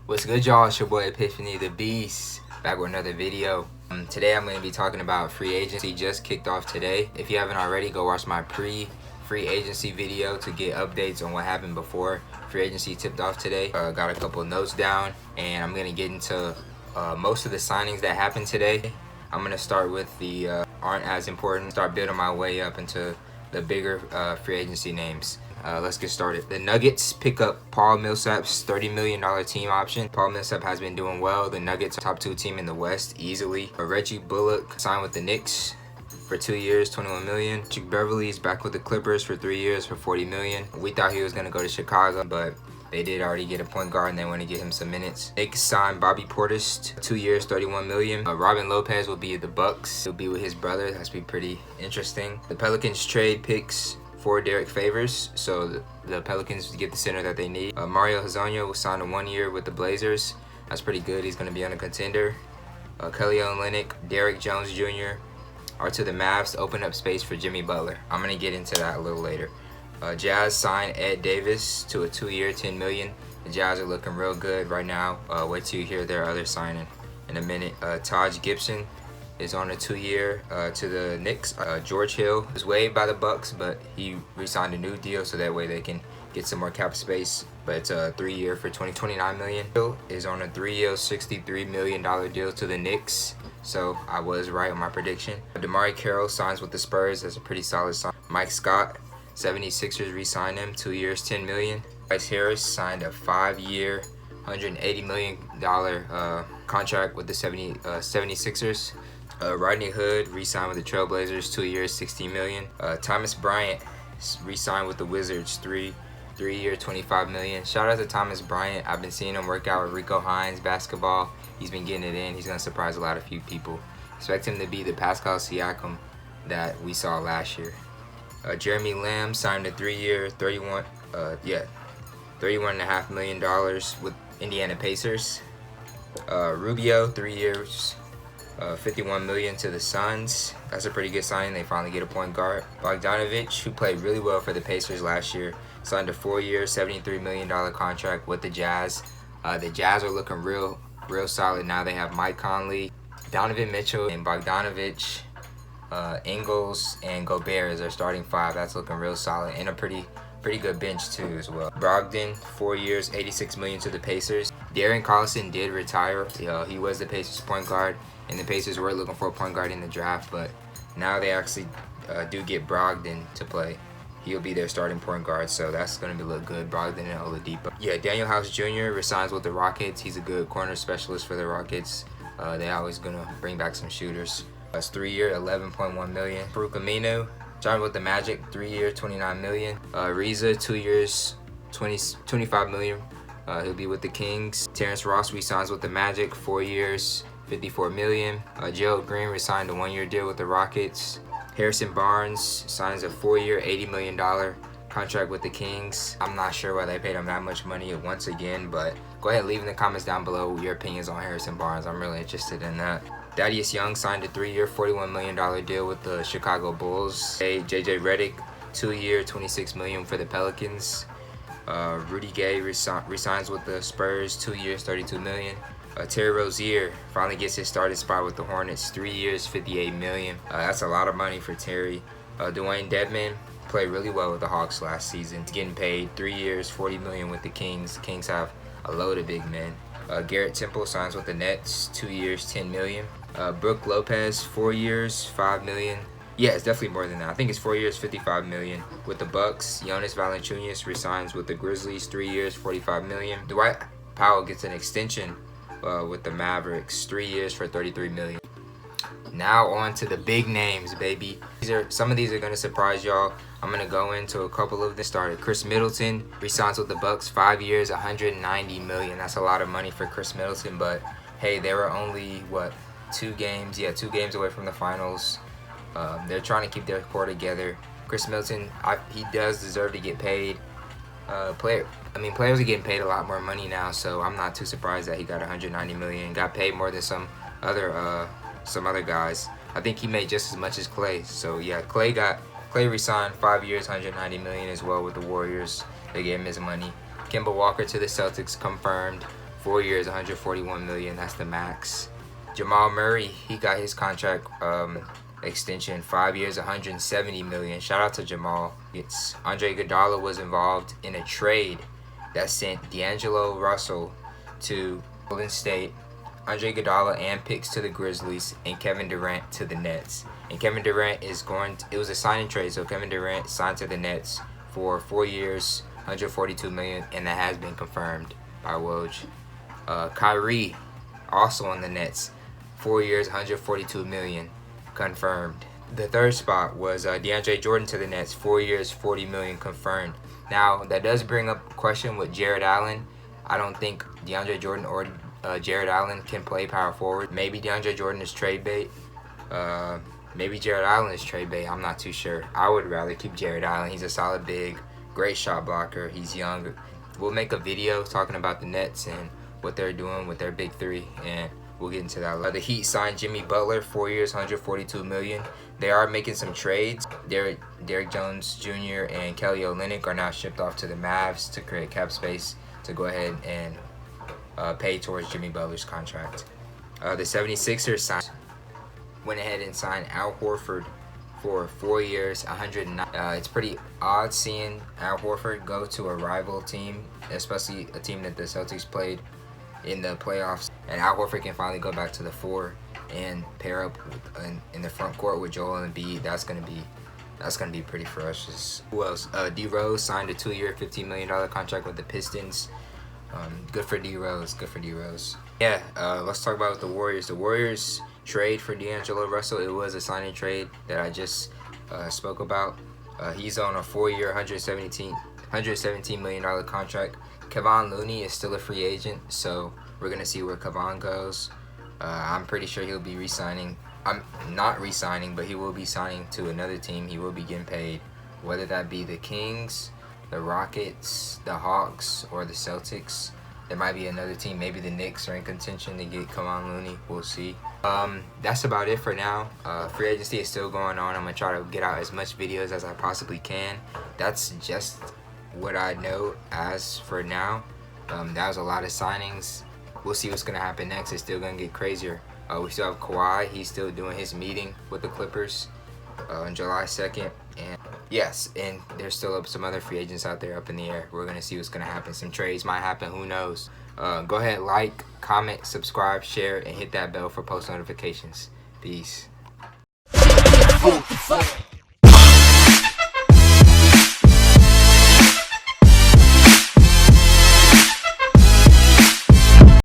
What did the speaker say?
What's good, y'all? It's your boy Epiphany the Beast, back with another video. Today I'm going to be talking about free agency. Just kicked off today. If you haven't already, go watch my pre-free agency video to get updates on what happened before free agency tipped off today. Got a couple notes down, and I'm going to get into most of the signings that happened today. I'm going to start with the aren't as important, start building my way up into the bigger free agency names. Let's get started. The Nuggets pick up Paul Millsap's $30 million team option. Paul Millsap has been doing well. The Nuggets are top 2 team in the West easily. Reggie Bullock signed with the Knicks for 2 years, $21 million. Chick Beverly is back with the Clippers for 3 years for $40 million. We thought he was going to go to Chicago, but they did already get a point guard and they want to get him some minutes. Knicks signed Bobby Portis, 2 years, $31 million. Robin Lopez will be at the Bucks. He'll be with his brother. That's be pretty interesting. The Pelicans trade picks for Derek Favors, so the Pelicans get the center that they need. Mario Hezonja will sign a 1 year with the Blazers. That's pretty good. He's going to be on a contender. Kelly Olynyk, Derrick Jones Jr. are to the Mavs to open up space for Jimmy Butler. I'm going to get into that a little later. Jazz signed Ed Davis to a 2 year, $10 million. The Jazz are looking real good right now. Wait till you hear their other signing in a minute. Taj Gibson is on a 2 year to the Knicks. George Hill was waived by the Bucks, but he re-signed a new deal so that way they can get some more cap space. But it's a 3 year for $29 million. Hill is on a 3 year, $63 million deal to the Knicks. So I was right on my prediction. DeMarre Carroll signs with the Spurs. That's a pretty solid sign. Mike Scott, 76ers re-signed him, 2 years, $10 million. Bryce Harris signed a 5 year, $180 million contract with the 76ers. Rodney Hood re-signed with the Trailblazers, 2 years, $16 million. Thomas Bryant re-signed with the Wizards, 3 year, $25 million. Shout out to Thomas Bryant. I've been seeing him work out with Rico Hines basketball. He's been getting it in. He's going to surprise a few people. Expect him to be the Pascal Siakam that we saw last year. Jeremy Lamb signed a 3 year, $31.5 million with Indiana Pacers. Rubio, 3 years, $51 million to the Suns. That's a pretty good signing. They finally get a point guard. Bogdanovich, who played really well for the Pacers last year, signed a 4 year, $73 million contract with the Jazz. The Jazz are looking real solid now. They have Mike Conley, Donovan Mitchell, and Bogdanovich, Ingles, and Gobert as their starting 5. That's looking real solid, and a pretty good bench too as well. Brogdon, 4 years, $86 million to the Pacers. Darren Collison did retire. He was the Pacers point guard, and the Pacers were looking for a point guard in the draft, but now they actually do get Brogdon to play. He'll be their starting point guard, so that's going to look good. Brogdon and Oladipo. Yeah, Daniel House Jr. resigns with the Rockets. He's a good corner specialist for the Rockets. They're always going to bring back some shooters. That's 3 year, $11.1 million. Farouk Aminu signed with the Magic, 3 year, $29 million. Reza, 2 years, $25 million. He'll be with the Kings. Terrence Ross resigns with the Magic, 4 years, $54 million. Gerald Green resigned a 1 year deal with the Rockets. Harrison Barnes signs a 4 year, $80 million contract with the Kings. I'm not sure why they paid him that much money once again, but go ahead and leave in the comments down below your opinions on Harrison Barnes. I'm really interested in that. Thaddeus Young signed a 3 year, $41 million deal with the Chicago Bulls. JJ Redick, 2 year, $26 million for the Pelicans. Rudy Gay resigns with the Spurs, 2 years, $32 million. Terry Rozier finally gets his starting spot with the Hornets, 3 years, $58 million. That's a lot of money for Terry. Dwayne Dedman played really well with the Hawks last season. He's getting paid 3 years, $40 million with the Kings. The Kings have a load of big men. Garrett Temple signs with the Nets, 2 years, $10 million. Brook Lopez, 4 years, $5 million. Yeah, it's definitely more than that. I think it's 4 years, $55 million with the Bucks. Jonas Valanciunas resigns with the Grizzlies, 3 years, $45 million. Dwight Powell gets an extension with the Mavericks, 3 years for $33 million. Now on to the big names, baby. Some of these are gonna surprise y'all. I'm gonna go into a couple of them. Started Chris Middleton resigns with the Bucks, 5 years, $190 million. That's a lot of money for Chris Middleton, but hey, they were only 2 games? Yeah, 2 games away from the finals. They're trying to keep their core together. Chris Middleton, he does deserve to get paid. Players are getting paid a lot more money now, so I'm not too surprised that he got $190 million. Got paid more than some other guys. I think he made just as much as Clay. So yeah, Clay re-signed 5 years, $190 million as well with the Warriors. They gave him his money. Kemba Walker to the Celtics confirmed, 4 years, 141 million. That's the max. Jamal Murray, he got his contract extension, 5 years, 170 million. Shout out to Jamal. It's Andre Iguodala was involved in a trade that sent D'Angelo Russell to Golden State, Andre Iguodala and picks to the Grizzlies, and Kevin Durant to the Nets. And Kevin Durant is going to, it was a signing trade, so Kevin Durant signed to the Nets for 4 years, 142 million, and that has been confirmed by Woj. Kyrie, also on the Nets, 4 years, 142 million, confirmed. The third spot was DeAndre Jordan to the Nets, 4 years, 40 million, confirmed. Now, that does bring up a question with Jared Allen. I don't think DeAndre Jordan or Jared Allen can play power forward. Maybe DeAndre Jordan is trade bait. Maybe Jared Allen is trade bait. I'm not too sure. I would rather keep Jared Allen. He's a solid big, great shot blocker. He's young. We'll make a video talking about the Nets and what they're doing with their big three, and we'll get into that. The Heat signed Jimmy Butler, 4 years, 142 million. They are making some trades. Derrick Jones Jr. and Kelly Olynyk are now shipped off to the Mavs to create cap space to go ahead and pay towards Jimmy Butler's contract. The 76ers went ahead and signed Al Horford for 4 years, 109. It's pretty odd seeing Al Horford go to a rival team, especially a team that the Celtics played in the playoffs. And Al Horford can finally go back to the 4 and pair up in the front court with Joel Embiid. That's gonna be pretty ferocious. Who else? D Rose signed a 2-year, $15 million contract with the Pistons. Good for D Rose. Good for D Rose. Yeah. Let's talk about the Warriors. The Warriors trade for D'Angelo Russell. It was a signing trade that I just spoke about. He's on a 4-year, $117 million contract. Kevon Looney is still a free agent, so we're gonna see where Kevon goes. I'm pretty sure he'll be re-signing. I'm not re-signing, but he will be signing to another team. He will be getting paid, whether that be the Kings, the Rockets, the Hawks, or the Celtics. There might be another team. Maybe the Knicks are in contention to get Kevon Looney. We'll see. That's about it for now. Free agency is still going on. I'm gonna try to get out as much videos as I possibly can. That's just what I know as for now. That was a lot of signings. We'll see what's gonna happen next. It's still gonna get crazier. We still have Kawhi. He's still doing his meeting with the Clippers on July 2nd. And yes, and there's still some other free agents out there up in the air. We're gonna see what's gonna happen. Some trades might happen. Who knows? Go ahead, like, comment, subscribe, share, and hit that bell for post notifications. Peace.